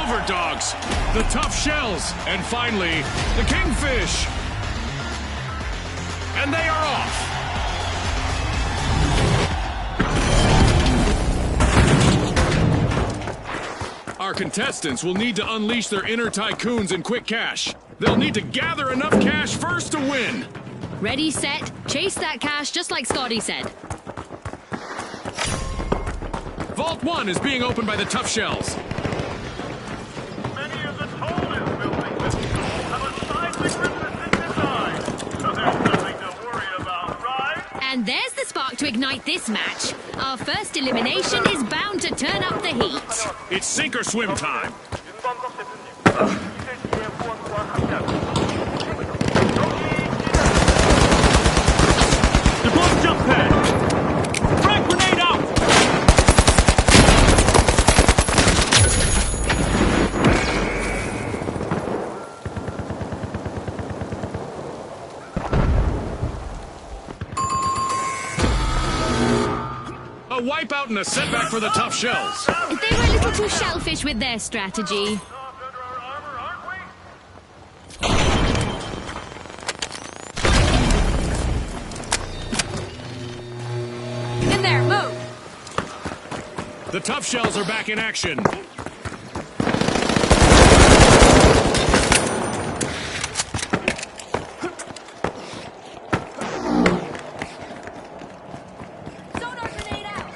Overdogs, the Tough Shells, and finally, the Kingfish. And they are off. Our contestants will need to unleash their inner tycoons in quick cash. They'll need to gather enough cash first to win. Ready, set, chase that cash just like Scotty said. Vault 1 is being opened by the Tough Shells. Many of the tallest buildings in Seoul have a seismic resistant design, so there's nothing to worry about, right? And there's the spark to ignite this match. Our first elimination is bound to turn up the heat. It's sink or swim time. 윤범석 대표님, 이슬기의 후원과 함께합니다. Deploy jump pad! Frag grenade out! A wipeout and a setback for the Tough Shells. They were a little too shellfish with their strategy. Soft under our armor, aren't we? In there, move! The Tough Shells are back in action. Sonar grenade out!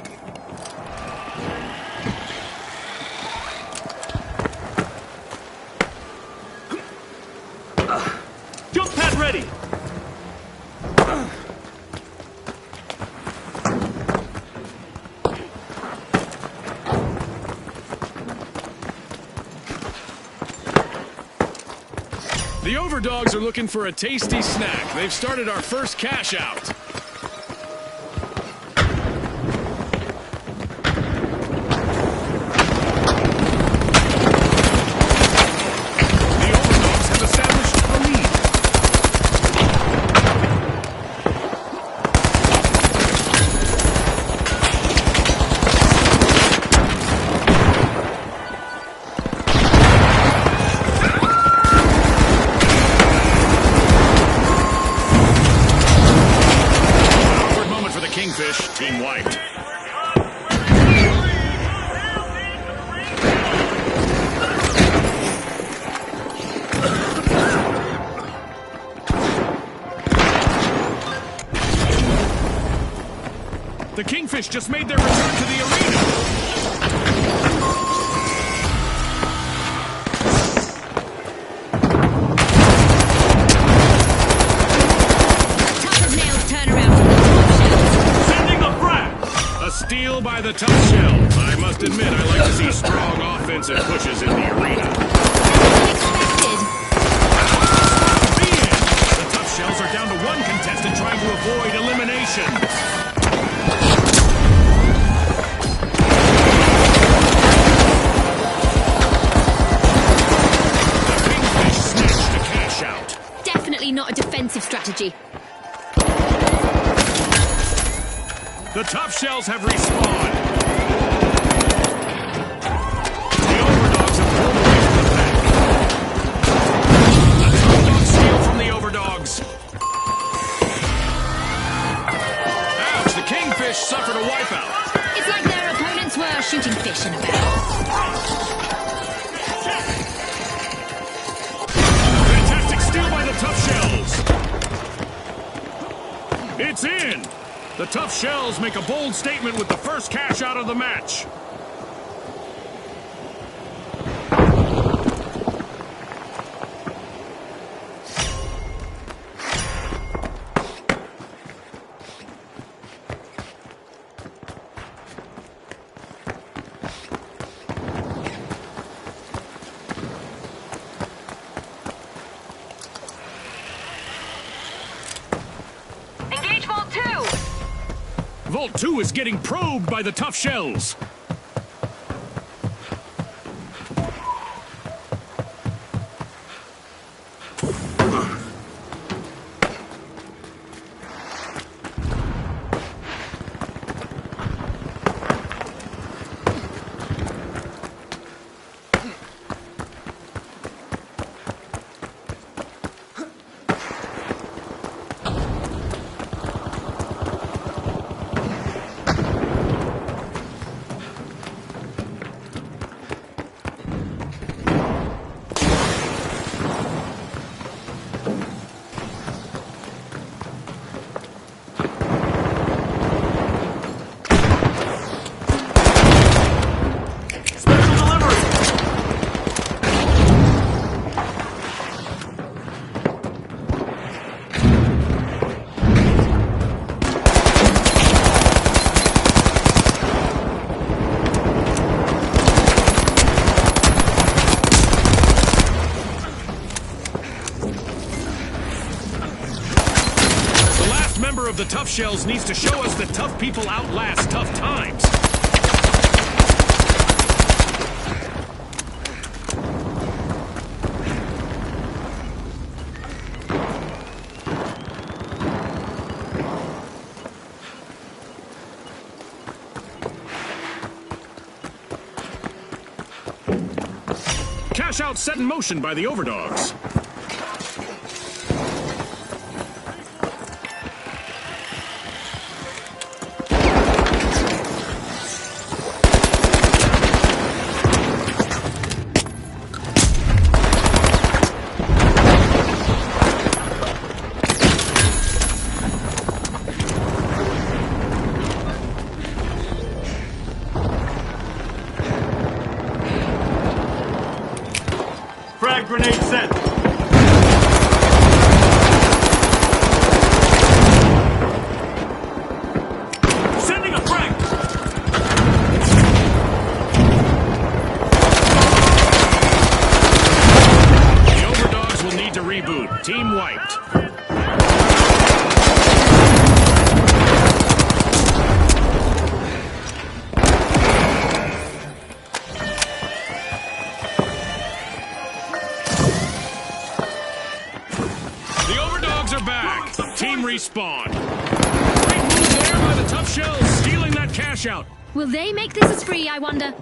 Jump pad ready! The Overdogs are looking for a tasty snack. They've started our first cash out. The Overdogs have established a lead. Awkward moment for the Kingfish. Team wiped. The Kingfish just made their return to the arena. Tough as nails turn around to the Tough Shells. Sending a frag! A steal by the Tough Shells. I must admit, I like to see strong offensive pushes in the arena. Expected. The end. The Tough Shells are down to one contestant trying to avoid elimination. The Kingfish snatched the cash out. Definitely not a defensive strategy. The Tough Shells have respawned. The Overdogs have pulled away from the pack. The Tough Dogs steal from the Overdogs. Ouch, the Kingfish suffered a wipeout. It's like their opponents were shooting fish in a barrel. Fantastic steal by the Tough Shells. It's in. The Tough Shells make a bold statement with the first cash out of the match. Engage Vault 2! Vault 2 is getting probed by the Tough Shells. member of the Tough Shells needs to show us that tough people outlast tough times. Cash out set in motion by the Overdogs. Frag grenade set. Sending a frag. The Overdogs will need to reboot. Team wiped. The Overdogs are back. Team respawn. Great move there by the Tough Shells, stealing that cash out. Will they make this a spree, I wonder?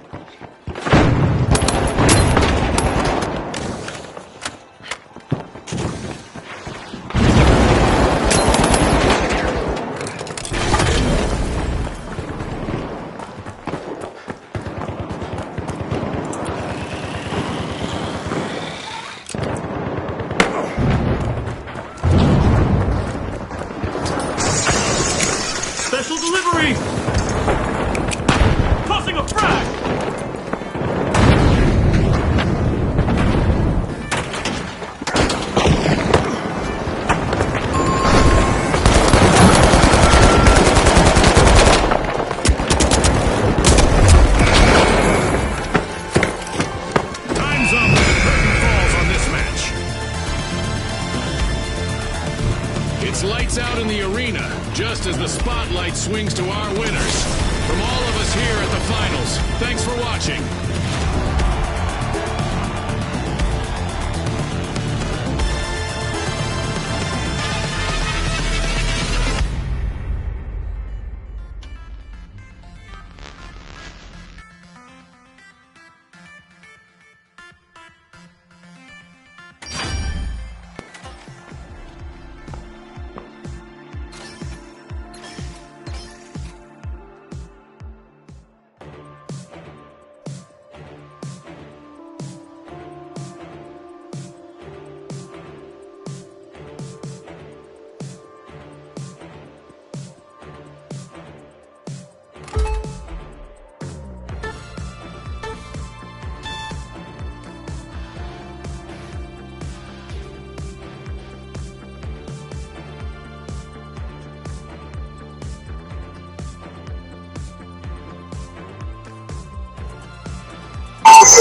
Special delivery. Tossing a frag. Time's up and the curtain falls on this match. It's lights out in the arena, just as the spotlight swings to our winners. From all of us here at the finals, thanks for watching.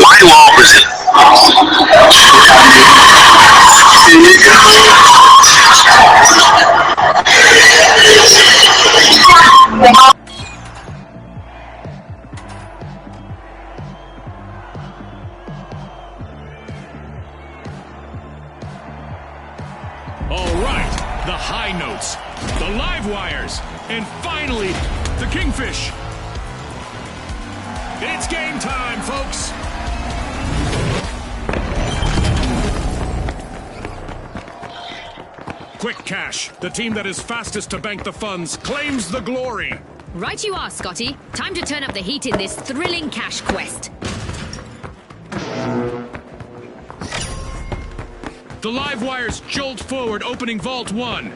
My law was it. All right, the high notes, the live wires, and finally, the Kingfish. It's game time, folks. Quick Cash, the team that is fastest to bank the funds, claims the glory. Right you are, Scotty. Time to turn up the heat in this thrilling cash quest. The live wires jolt forward, opening Vault 1.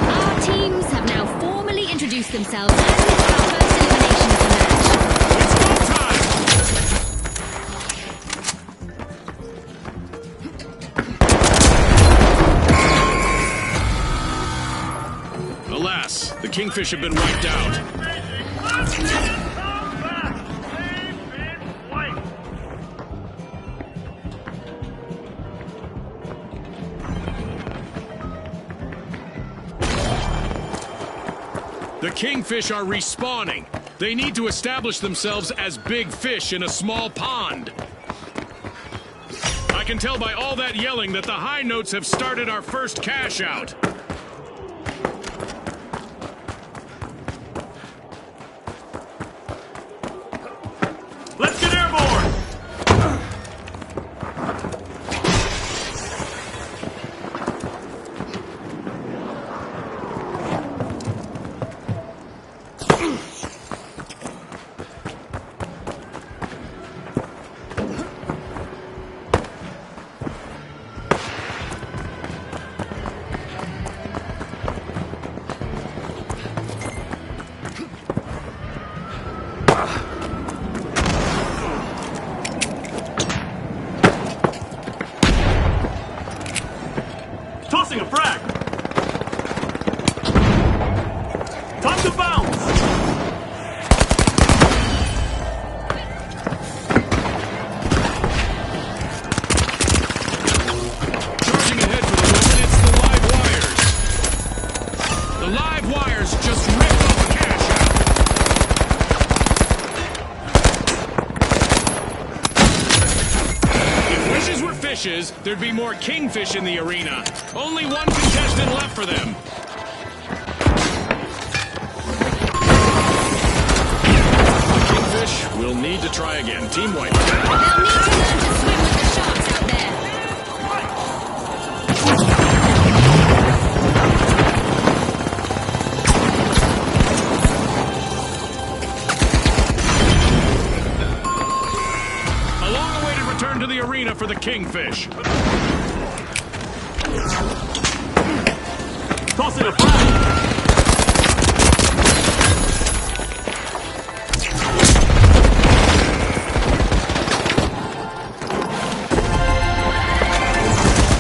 Our teams have now formally introduced themselves as we have our first elimination of the match. It's go time! Yes, the Kingfish have been wiped out. Let's come back! They've been wiped! The Kingfish are respawning. They need to establish themselves as big fish in a small pond. I can tell by all that yelling that the High Notes have started our first cash out. Let's get airborne! Tossing a frag! Time to bounce! Charging ahead for the moment, it's the live wires. The live wires just ripped off a cash out. If wishes were fishes, there'd be more Kingfish in the arena. Only one contestant left for them. The Kingfish will need to try again. Team wipe. They'll need to learn to swim with the sharks out there. A long-awaited return to the arena for the Kingfish. Tossing a frag!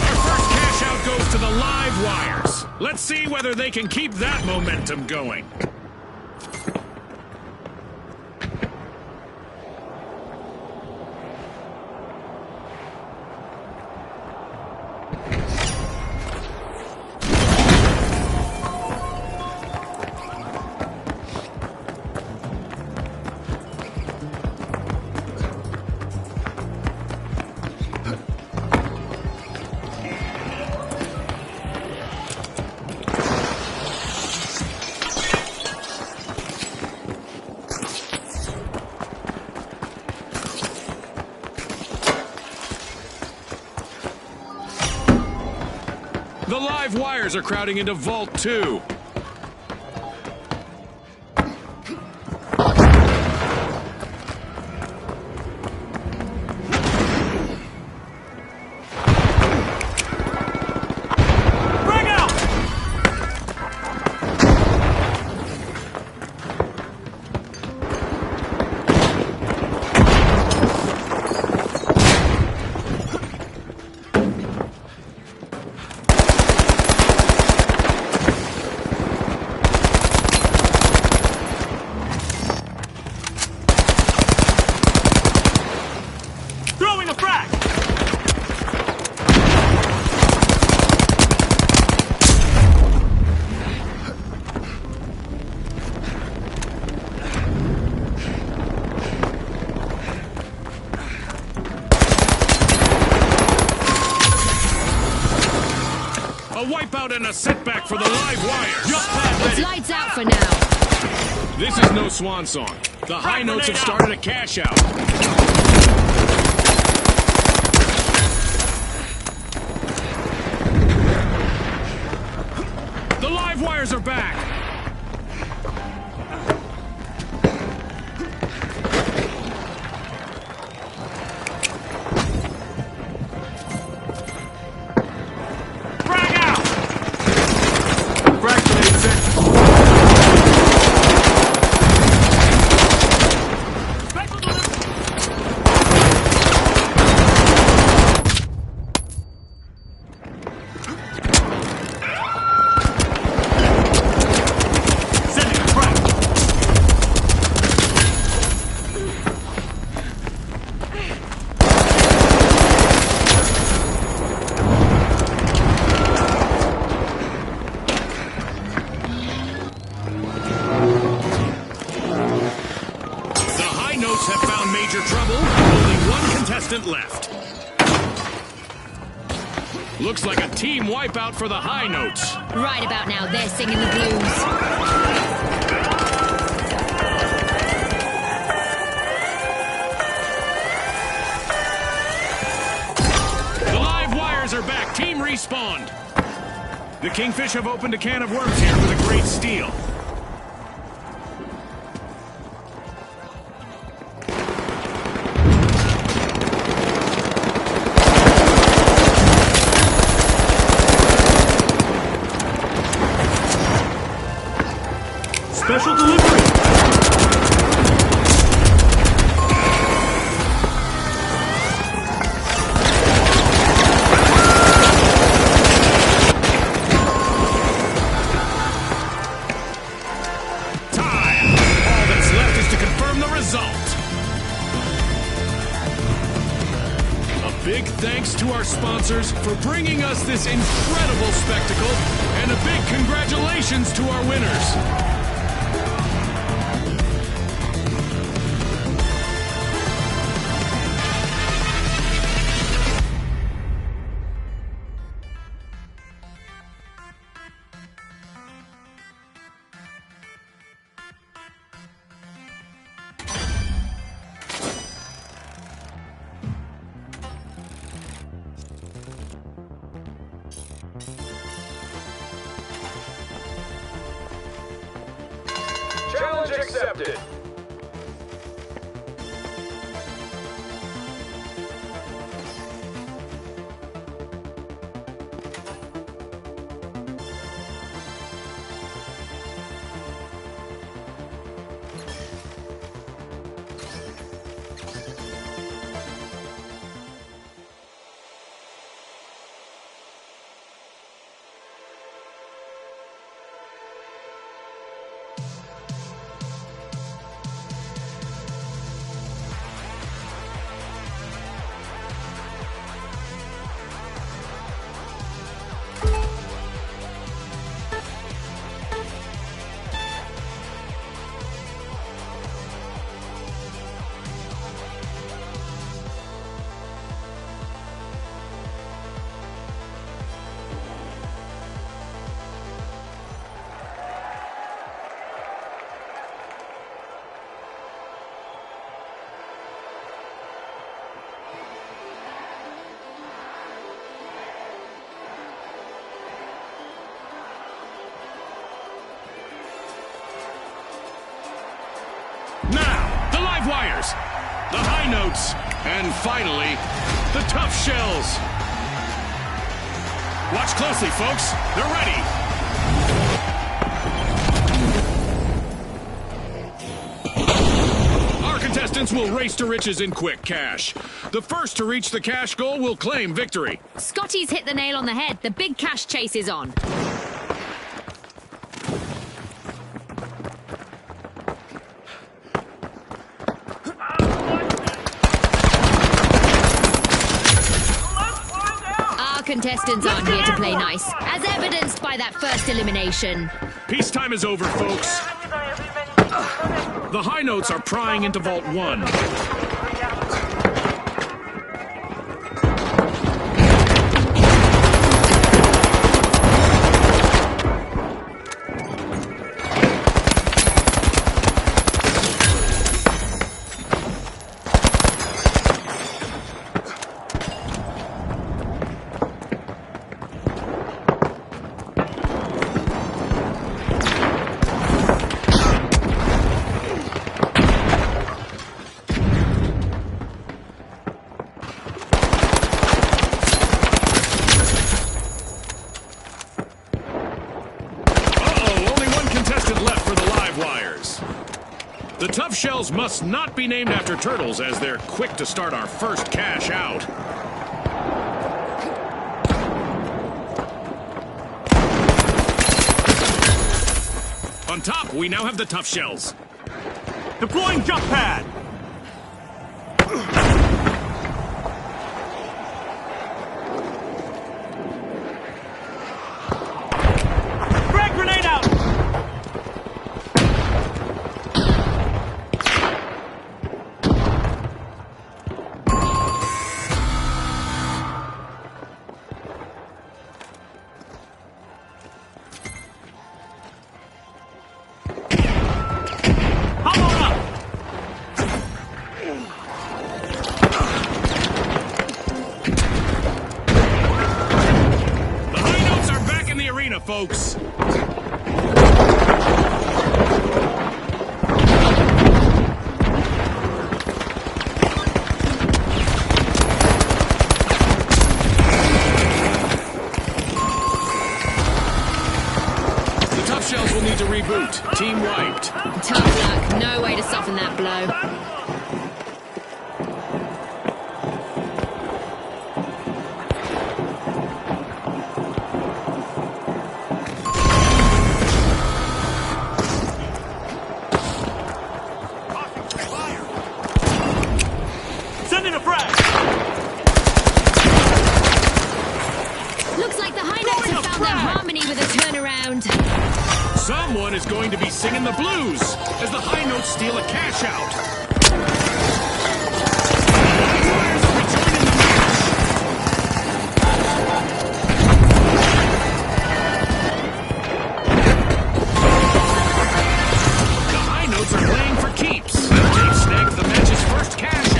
Our first cash out goes to the live wires. Let's see whether they can keep that momentum going. The live wires are crowding into Vault 2. Frag out! Throwing a frag! A wipeout and a setback for the live wires. Just past It's ready! lights out for now. This is no swan song. The High Notes have started a cash out. The live wires are back. Frag out! Frag grenade set. Special delivery! contestant left. Looks like a team wipeout for the high notes. Right about now, they're singing the blues. The live wires are back. Team respawned. The Kingfish have opened a can of worms here with a great steal. Special delivery! Time! All that's left is to confirm the result. A big thanks to our sponsors for bringing us this incredible spectacle, and a big congratulations to our winners. Challenge accepted. Now, the live wires, the high notes, and finally, the tough shells. Watch closely, folks. They're ready. Our contestants will race to riches in quick cash. The first to reach the cash goal will claim victory. Scotty's hit the nail on the head. The big cash chase is on. Our contestants aren't here to play nice, as evidenced by that first elimination. Peacetime is over, folks. The high notes are prying into Vault 1. The tough shells must not be named after turtles, as they're quick to start our first cash out. On top, we now have the tough shells. Deploying jump pad! Frag grenade out! arena, folks. The Tough Shells will need to reboot. Team wiped. Tough luck. No way to soften that blow. Sending a frag! Looks like the High Notes have found their harmony with a turnaround. Someone is going to be singing the blues as the High Notes steal a cash out. Warriors are rejoining the match. The High Notes are playing for keeps. They've snagged the match's first cash out.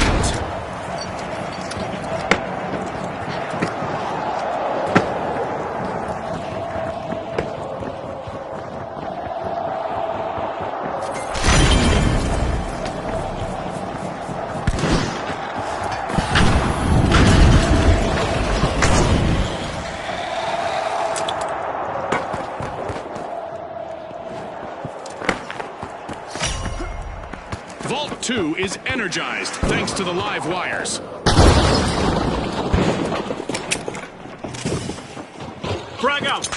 Vault 2 is energized thanks to the live wires. Frag out!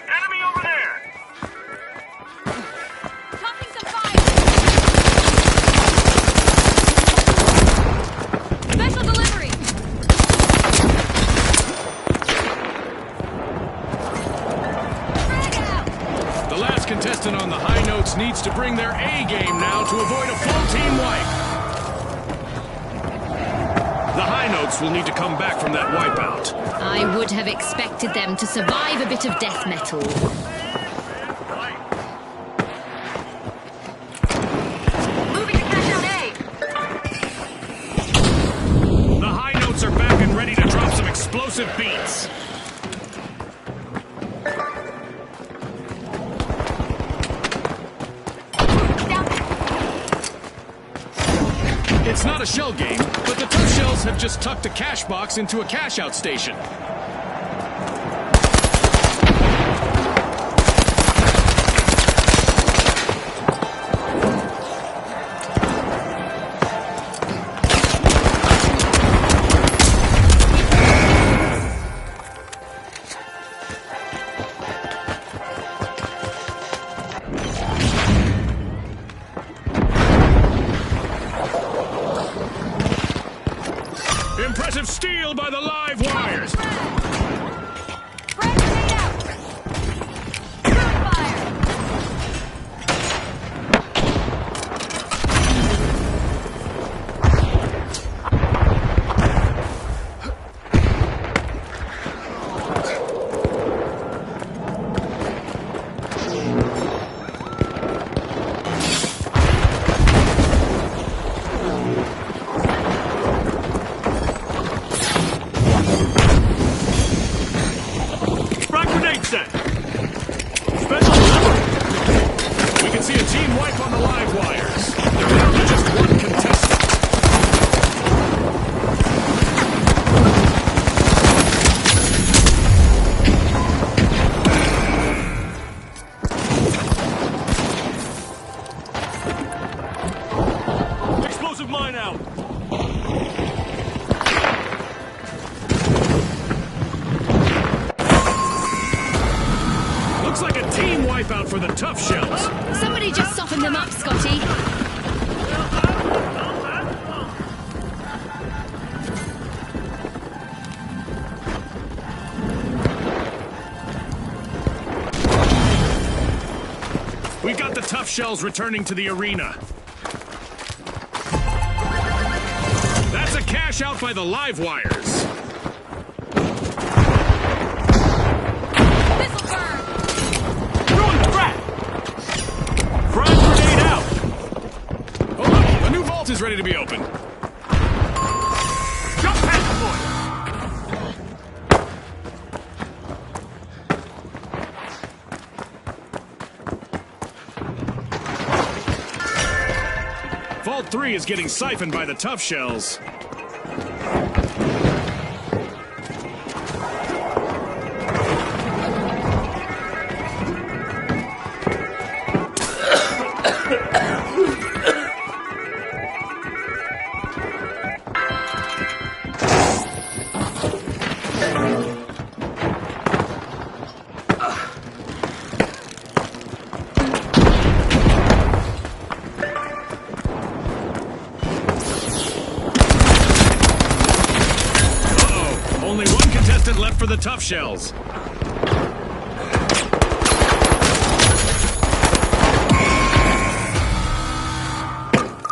Enemy over there! Popping some fire! Special delivery! Frag out! The last contestant on the High Notes needs to bring their A game now to avoid a full team wipe. The High Notes will need to come back from that wipeout. I would have expected them to survive a bit of death metal. Moving to cash out A! The High Notes are back and ready to drop some explosive beats. It's not a shell game, but the Tough Shells have just tucked a cash box into a cash-out station. Impressive steal by the live wires. Frag grenade out! Good fire! Frag grenade set! Special delivery! We can see a team wipe on the live wires. They're down to just one contestant. Explosive mine out! Looks like a team wipeout for the Tough Shells. Somebody just soften them up, Scotty. We've got the Tough Shells returning to the arena. That's a cash out by the live wires. Missile burn! Throwing the frag! Frag grenade out! Oh look, a new vault is ready to be opened. Jump pad! 3 is getting siphoned by the tough shells. Only one contestant left for the tough shells.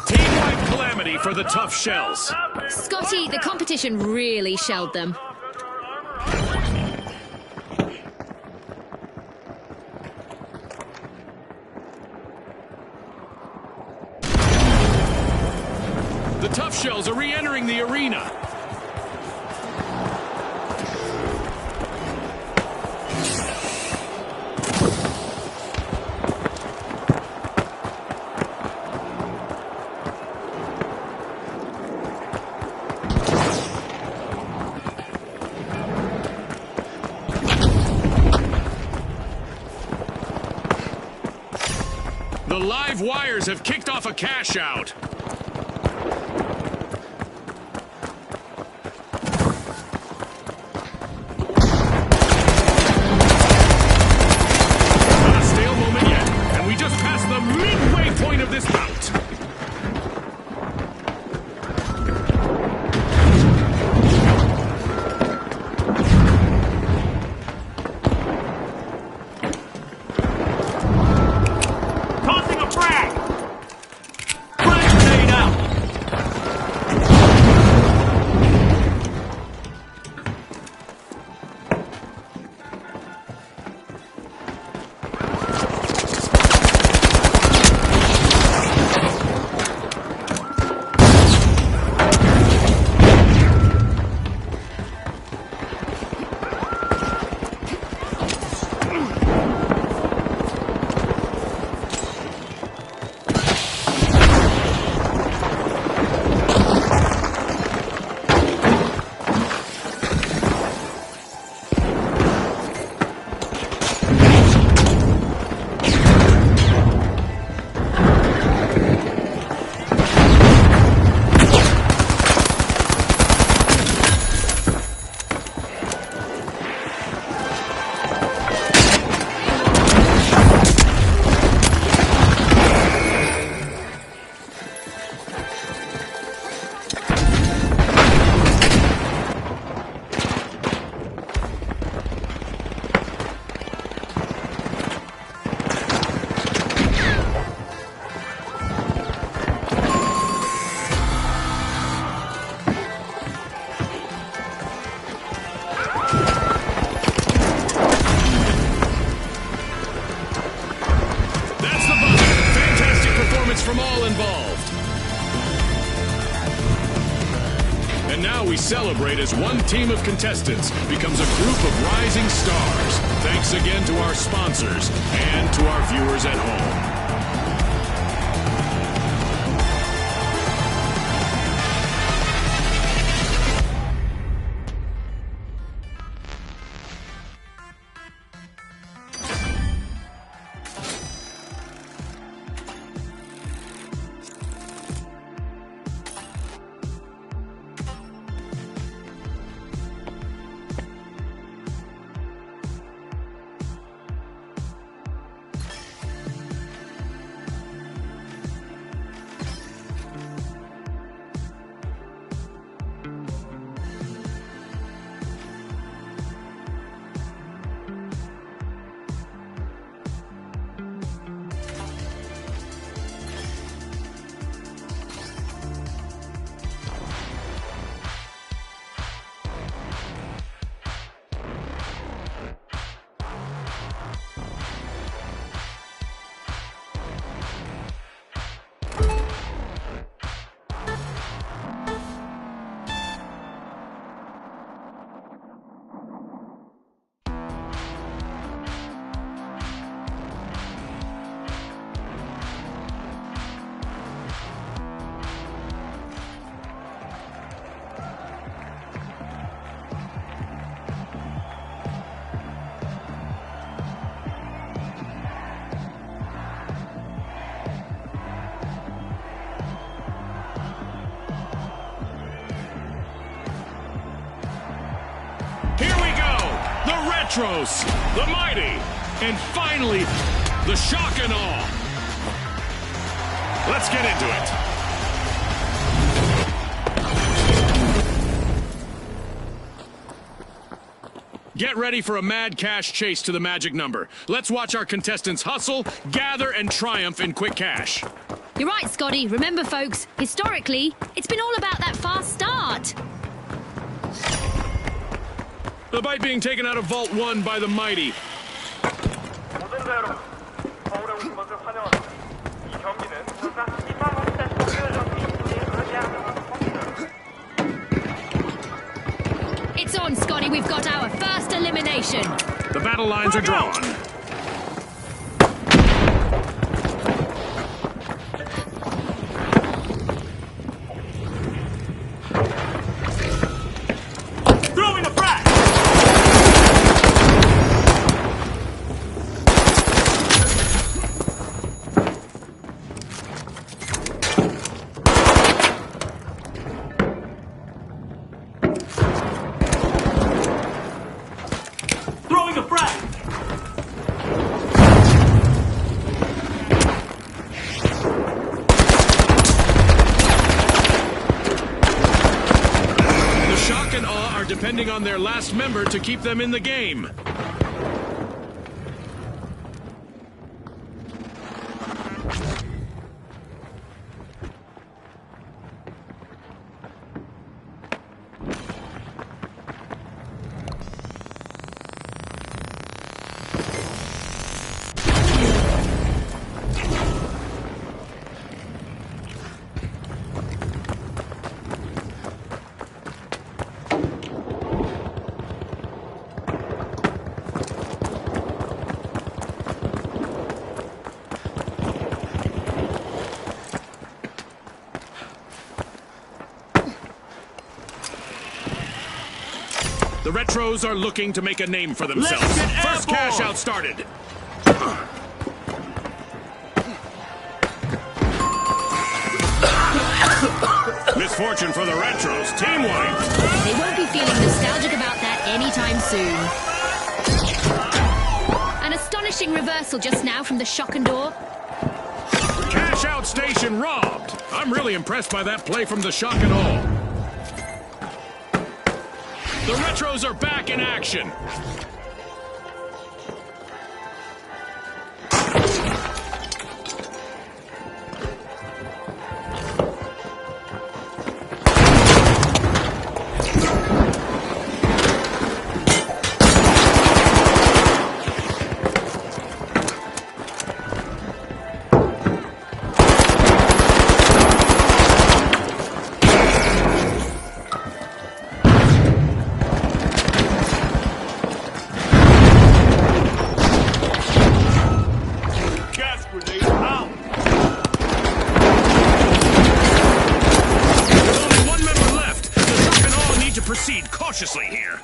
Team-wide calamity for the tough shells. Scotty, the competition really shelled them. The tough shells are re-entering the arena. The live wires have kicked off a cash out. Not a stale moment yet, and we just passed the midway point of this bout. Tossing a frag! Frag grenade out! That's the buzzer. Fantastic performance from all involved. And now we celebrate as one team of contestants becomes a group of rising stars. Thanks again to our sponsors and to our viewers at home. Retros, the Mighty, and finally, the Shock and Awe. Let's get into it. Get ready for a mad cash chase to the magic number. Let's watch our contestants hustle, gather, and triumph in quick cash. You're right, Scotty. Remember, folks, historically, it's been all about that fast start. The bite being taken out of Vault 1 by the Mighty. 모든 여러분, 서울에 오신 것을 환영합니다. 이 경기는 전사 2만 원대 경기에 의지하는 겁니다. It's on, Scotty. We've got our first elimination. The battle lines are drawn. Throwing a frag! Throwing a frag! The Shock and Awe are depending on their last member to keep them in the game. The Retros are looking to make a name for themselves. Let's get First airborne. cash out started. Misfortune for the Retros. Team wipe. They won't be feeling nostalgic about that anytime soon. An astonishing reversal just now from the Shock and Awe. Cash out station robbed. I'm really impressed by that play from the Shock and Awe. The Retros are back in action. Gas grenade out! With only one member left, the Shock and Awe need to proceed cautiously here.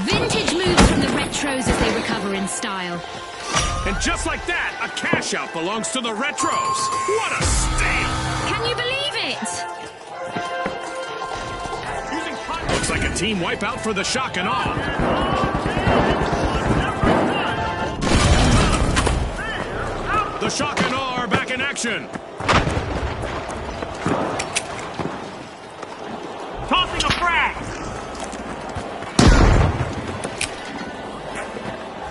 Vintage moves from the Retros as they recover in style. And just like that, a cash out belongs to the Retros. What a steal! Can you believe it? Looks like a team wipeout for the Shock and Awe. The Shock and Awe are back in action. Tossing a frag!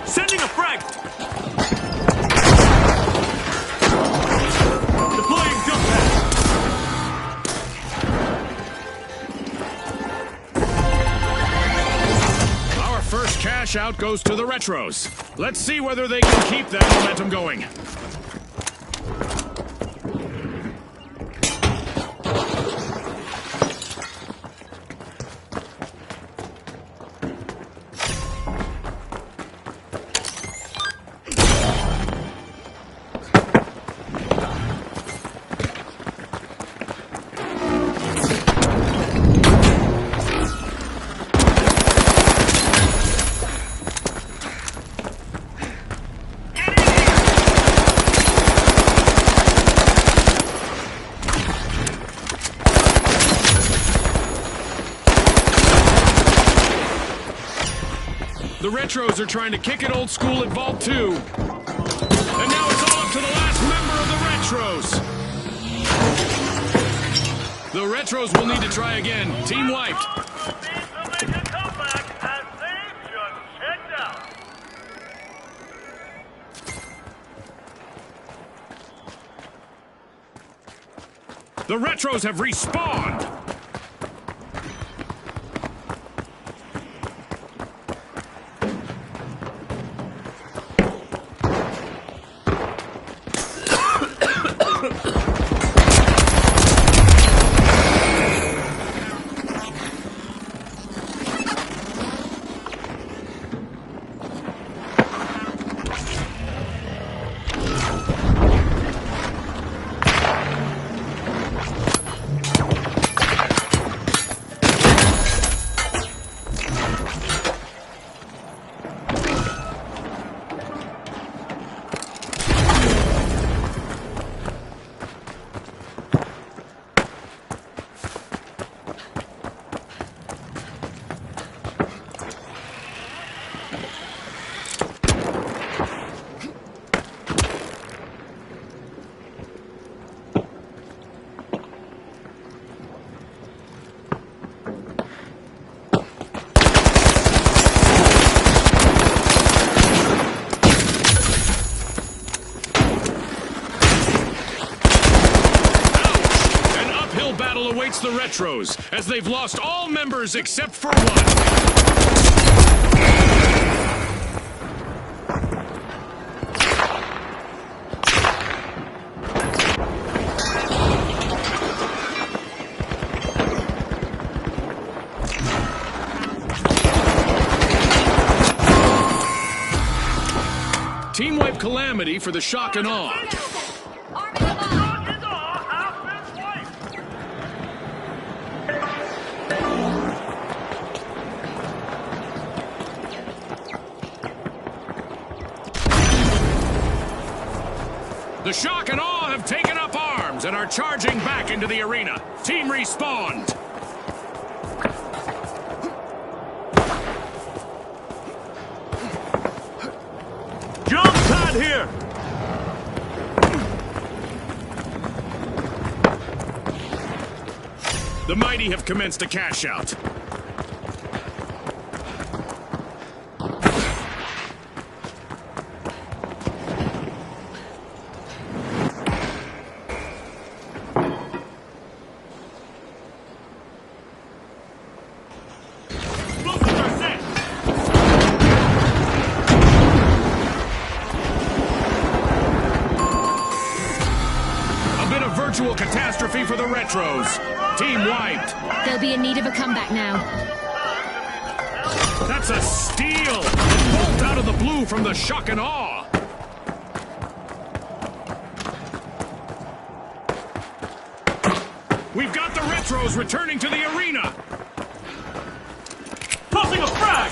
Sending a frag! Deploying jump pad! Our first cash out goes to the Retros. Let's see whether they can keep that momentum going. The Retros are trying to kick it old school at Vault 2. And now it's all up to the last member of the Retros. The Retros will need to try again. Team wiped. The Retros have respawned! Awaits the Retros, as they've lost all members except for one. Team wipe Calamity for the shock and awe. The shock and awe have taken up arms and are charging back into the arena. Team respawned. Jump pad here! The mighty have commenced a cash out. Virtual catastrophe for the Retros. Team wiped. They'll be in need of a comeback now. That's a steal! A bolt out of the blue from the shock and awe. We've got the Retros returning to the arena. Tossing a frag!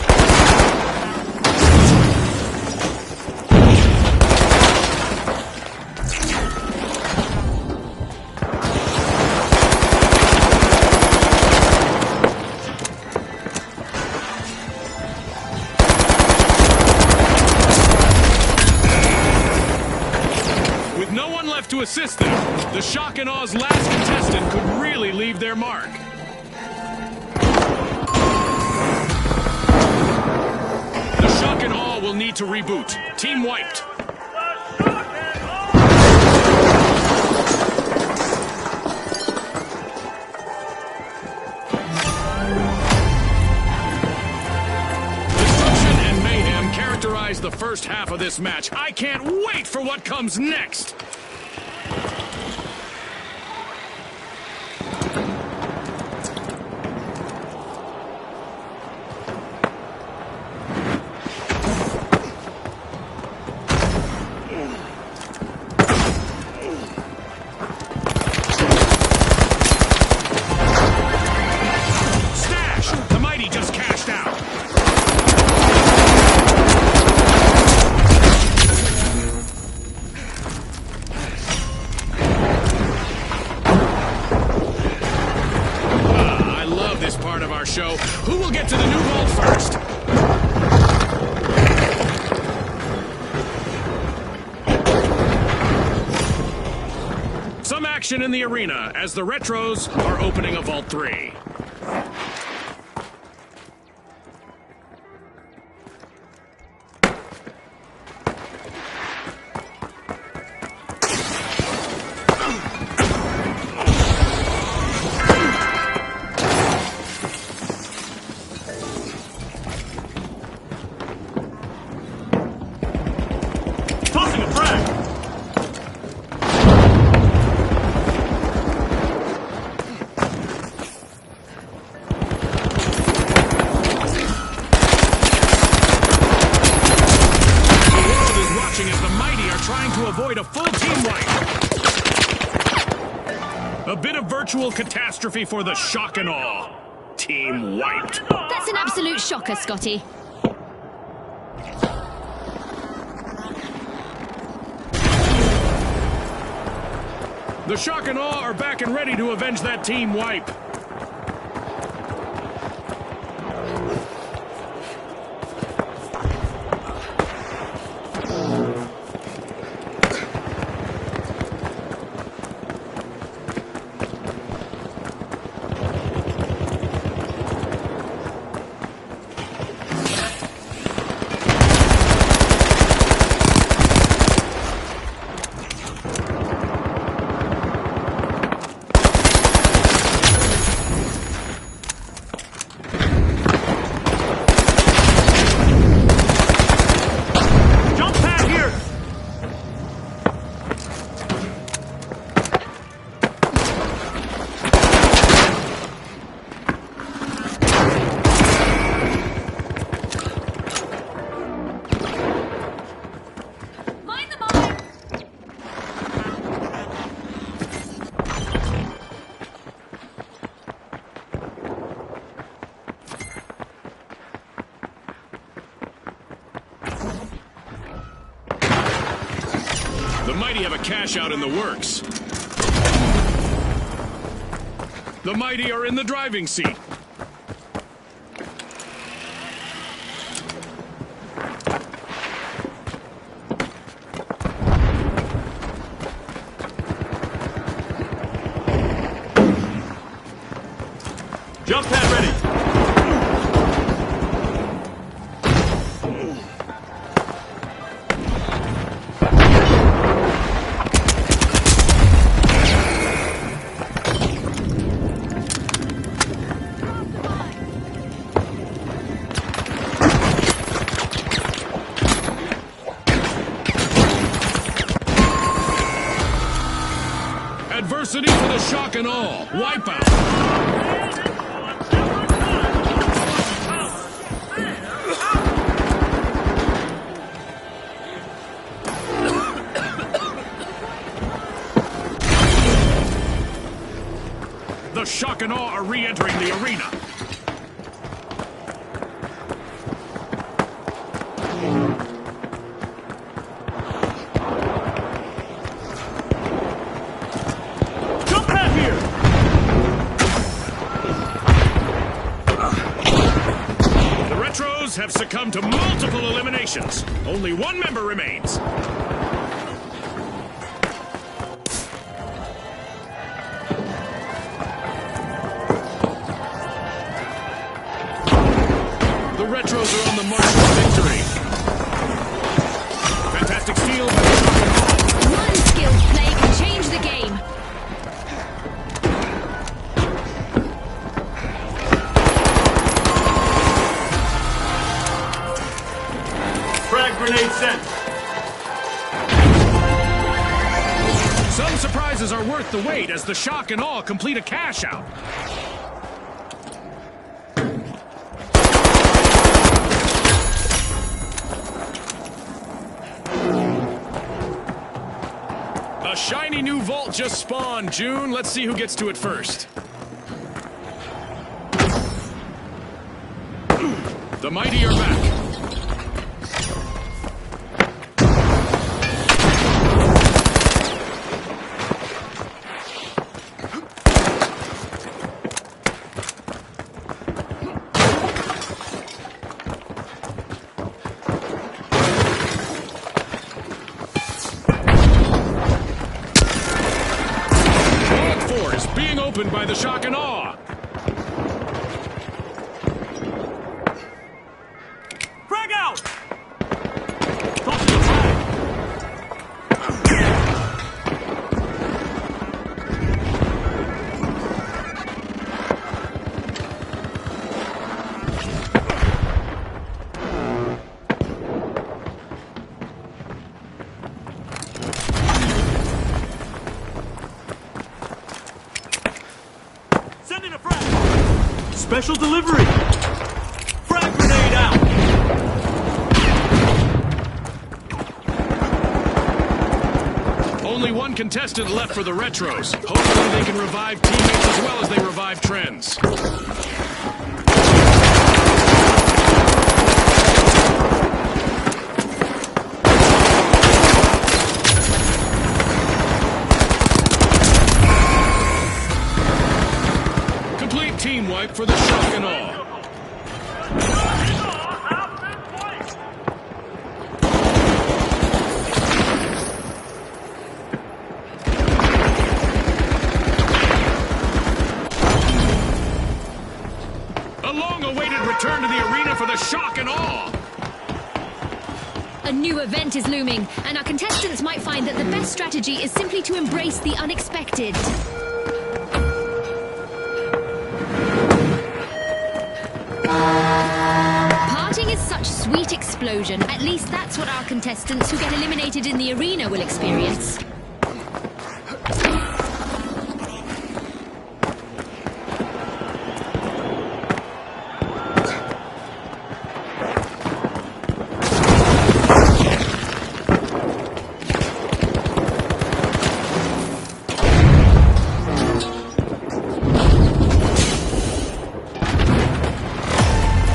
To assist them, the shock and aw's last contestant could really leave their mark. The shock and awe will need to reboot. Team wiped. Destruction and mayhem characterize the first half of this match. I can't wait for what comes next. Show. Who will get to the new vault first? action in the arena as the Retros are opening a Vault 3. Tossing a frag! As the Mighty are trying to avoid a full team wipe. A bit of virtual catastrophe for the Shock and Awe. Team wiped. That's an absolute shocker, Scotty. The Shock and Awe are back and ready to avenge that team wipe. Jump pad here! Mind the mark! The Mighty have a cash out in the works. The Mighty are in the driving seat. Jump pad ready! Adversity for the Shock and Awe. Wipeout. The Shock and Awe are re-entering the arena. Jump pad here! The Retros have succumbed to multiple eliminations. Only one member remains. The Retros are on the march to victory. Fantastic steal by the Shock and Awe. One skilled play can change the game. Frag grenade sent! Some surprises are worth the wait as the Shock and Awe complete a cash out. A shiny new vault just spawned, June. Let's see who gets to it first. The Mighty are back. opened by the shock and awe. Frag out! Toss the frag! Sending a frag! Special delivery! Frag grenade out! Only one contestant left for the Retros. Hopefully they can revive teammates as well as they revive trends. Complete team wipe for the shock and awe. A long-awaited return to the arena for the shock and awe. A new event is looming, and our contestants might find that the best strategy is simply to embrace the unexpected. Parting is such sweet explosion. At least that's what our contestants who get eliminated in the arena will experience.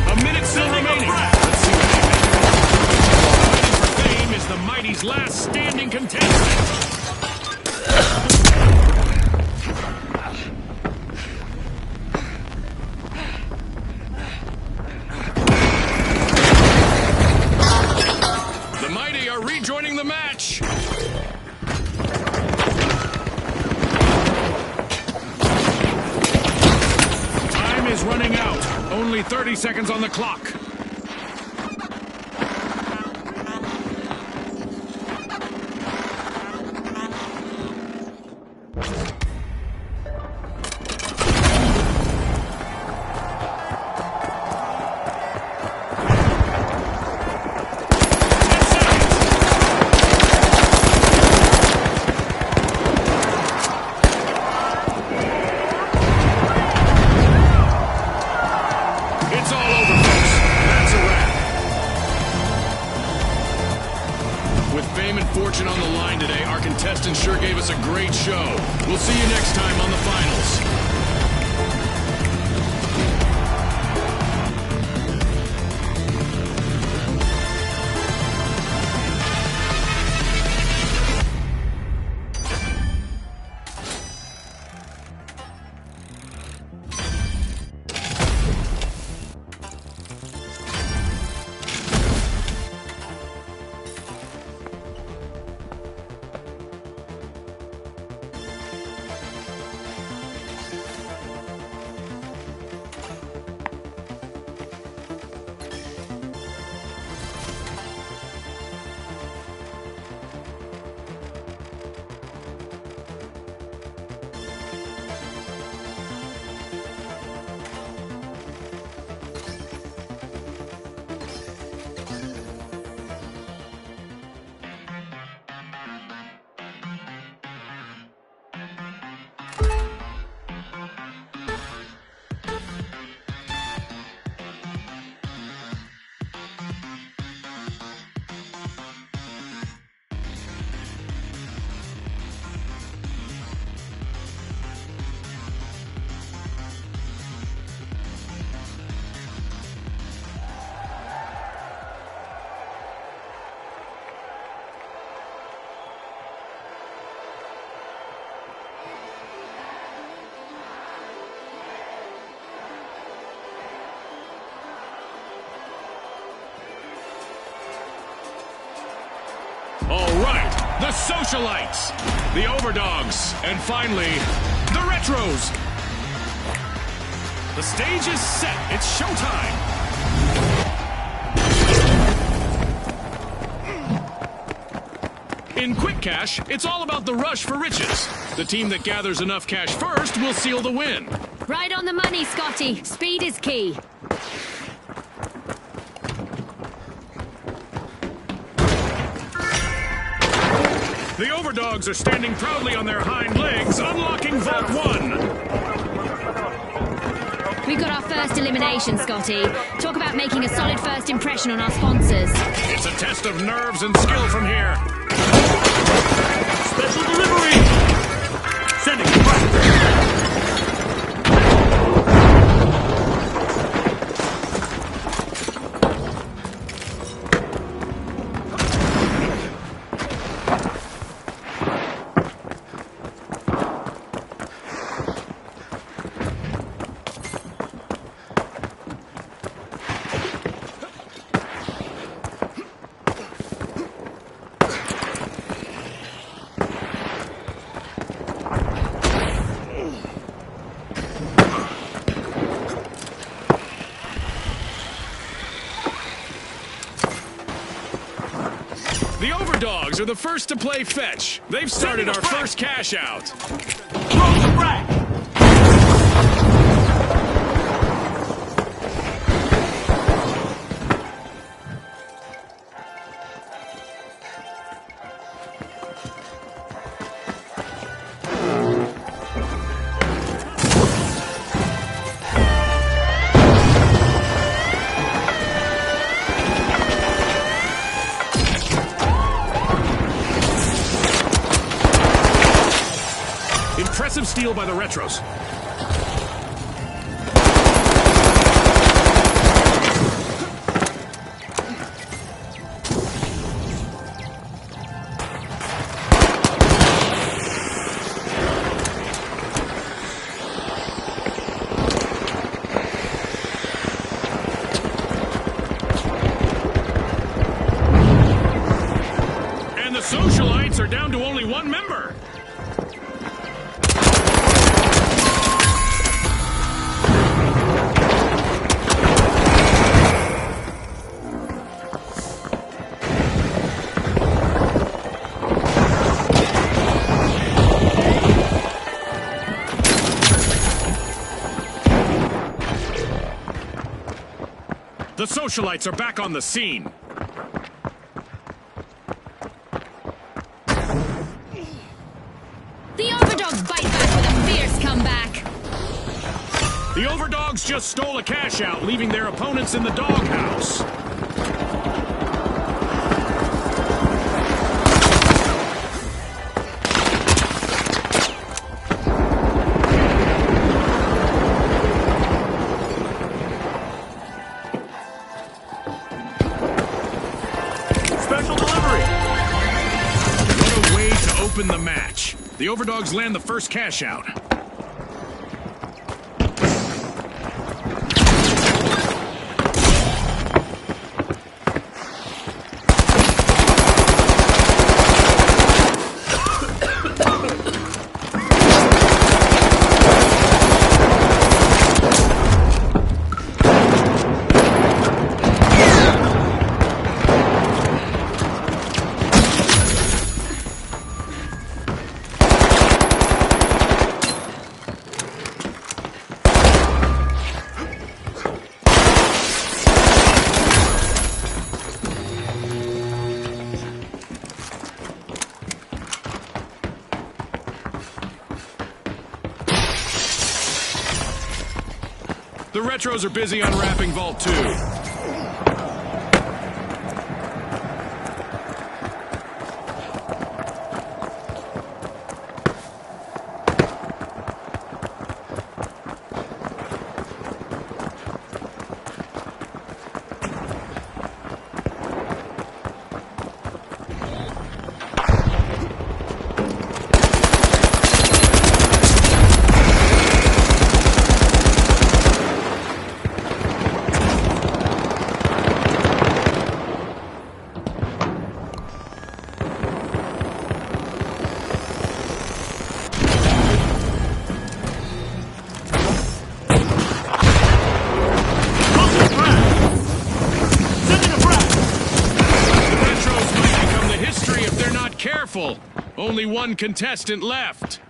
A minute still remaining. Let's see what happens. Fighting for fame is the Mighty's last standing contestant. The Mighty are rejoining the match. Time is running out. Only 30 seconds on the clock. It's all over, folks. That's a wrap. With fame and fortune on the line today, our contestants sure gave us a great show. We'll see you next time on the finals. All right, the Socialites, the Overdogs, and finally, the Retros. The stage is set. It's showtime. In Quick Cash, it's all about the rush for riches. The team that gathers enough cash first will seal the win. Right on the money, Scotty. Speed is key. The Overdogs are standing proudly on their hind legs, unlocking Vault 1. We got our first elimination, Scotty. Talk about making a solid first impression on our sponsors. It's a test of nerves and skill from here. Special delivery! Sending it back. The Overdogs are the first to play fetch. They've started our first cash out. Throw the rack! Impressive steal by the Retros. And the Socialites are down to only one member. The Socialites are back on the scene. The Overdogs bite back with a fierce comeback. The Overdogs just stole a cash out, leaving their opponents in the doghouse. Special delivery! What a way to open the match. The Overdogs land the first cash out. The Retros are busy unwrapping Vault 2. careful. Only one contestant left.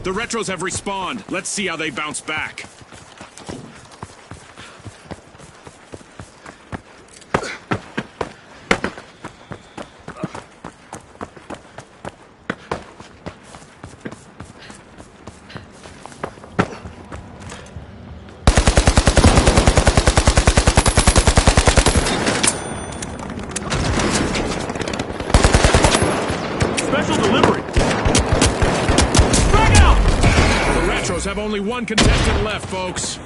The Retros have respawned. Let's see how they bounce back. Special delivery. Have only one contestant left, folks.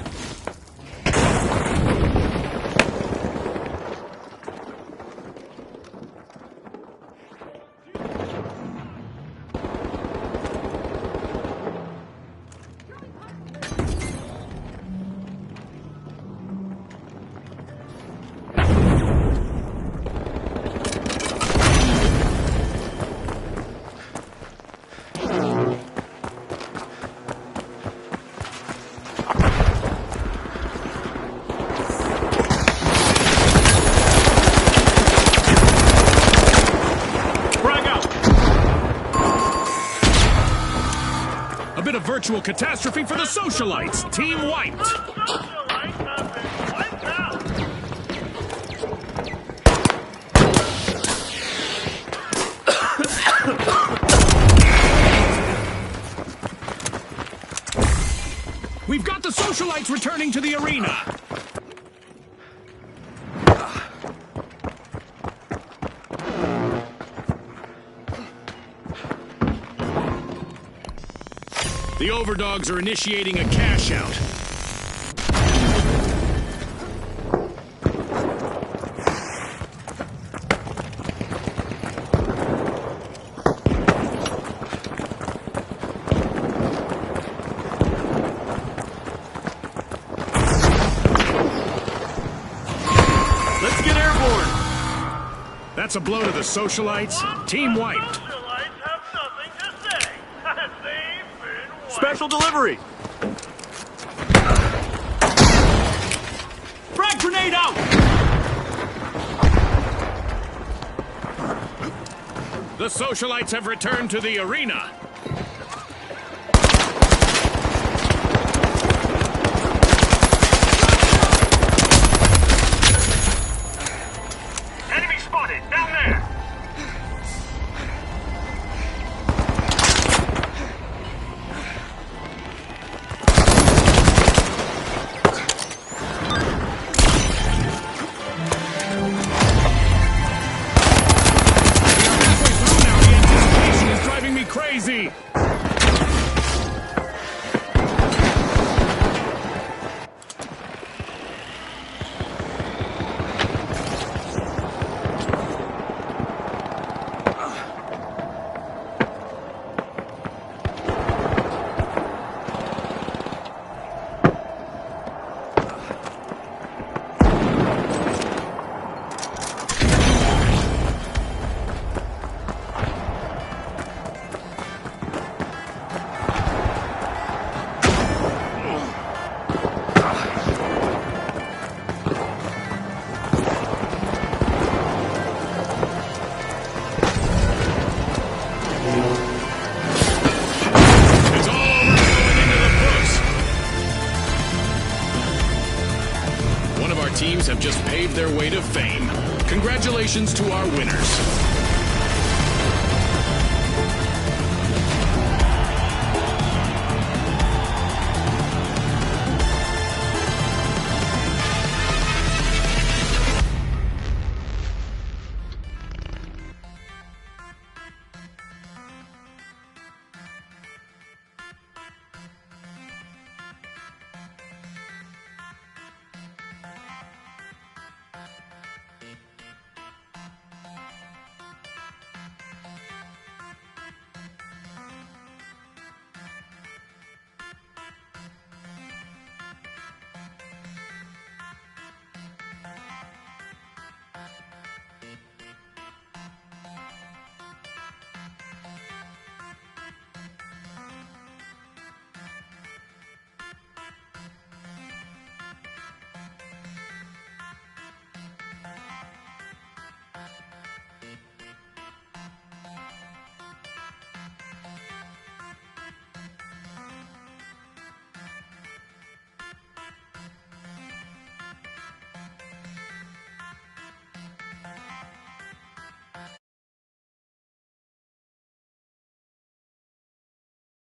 A bit of virtual catastrophe for the Socialites. Team wiped. We've got the Socialites returning to the arena. The Overdogs are initiating a cash out. Let's get airborne. That's a blow to the Socialites. Team wiped. Special delivery. Frag grenade out. The Socialites have returned to the arena. Enemy spotted, down there! Crazy! Teams have just paved their way to fame. Congratulations to our winners.